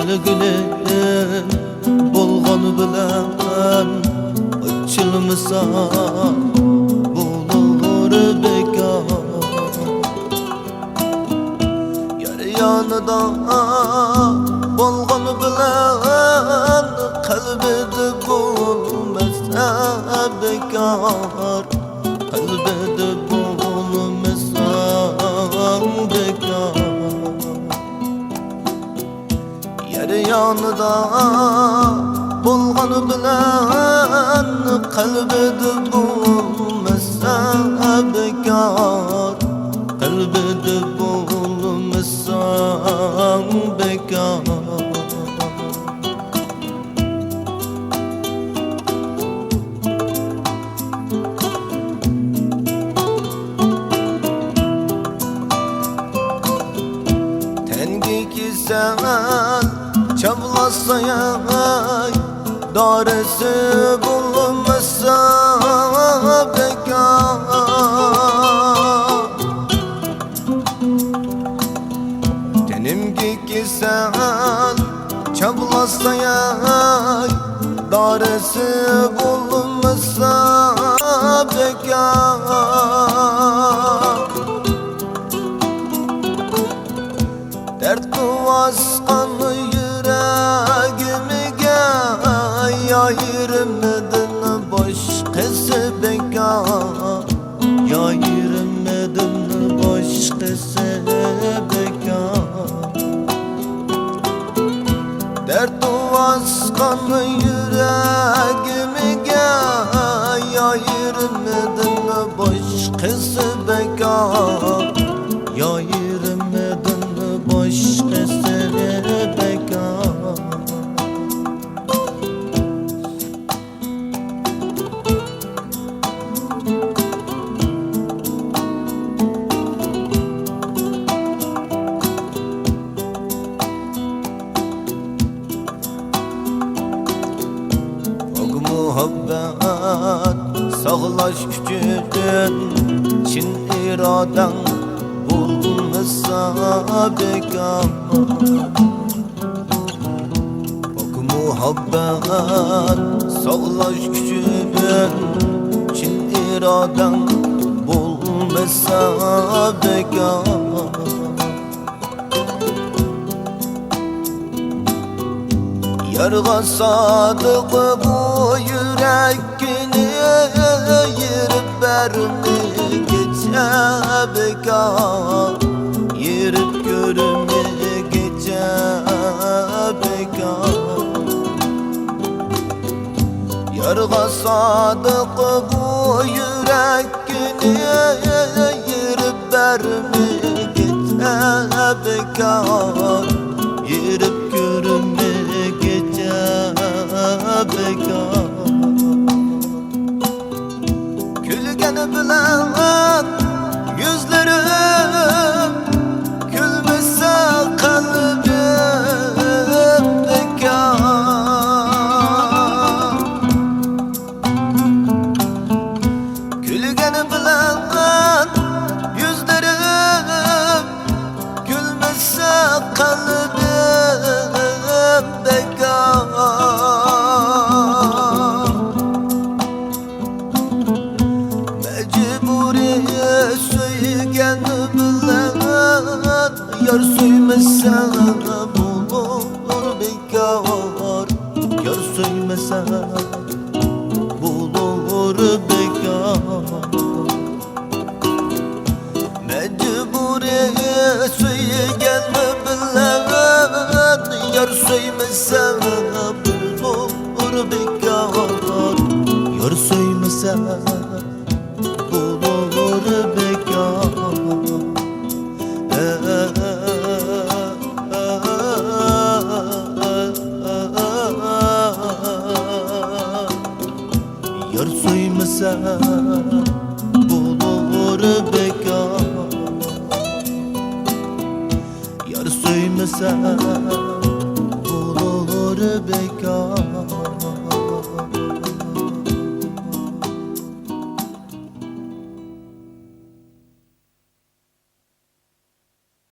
sevgilim bolğanı bilen açılmasa bulur bekar. Yar yanıda bolğanı bilen kalbide bulmasa bekar. Kalbide bulmasa bekar. Yer yanıda bolğanı bilen kalbide bulmasa bekar. Kalbide bulmasa bekar. Tengi sen çavlasaya daresi bulunmasa bekar. Tenim ki sen çavlasaya daresi bulunmasa bekar. Dert baskanı yüreğimge yayırmadın başkası bekar. Yayırmadın başkası bekar. Dert baskanı yüreğimge yayırmadın başkası bekar. Yayırmadın başkası bekar. Ok muhabbet sağlaş küçüğün çin iraden bulmasa bekar. Ok muhabbet sağlaş küçüğün çin iraden bulmasa bekar. Yarga sadık bu yüreğini yirip verme gece bekar. Yirip görme gece bekar. Yarga sadık bu yüreğini yirip verme gece bekar. Yirip görme gece bekar. Gülgeni bilen yüzlerim gülmese kalbim bekar. Gülgeni bilen yüzlerim gülmese kalbim bekar. Mecburiye söygen bilen yar söymese bulur bekar. Yar söymese bulur bekar. Mecburiye söygen bilen yar söymese bulur bekar. Yar söymese bulur bekar. Yar söymese bulur bekar. Yar söymese bulur bekar.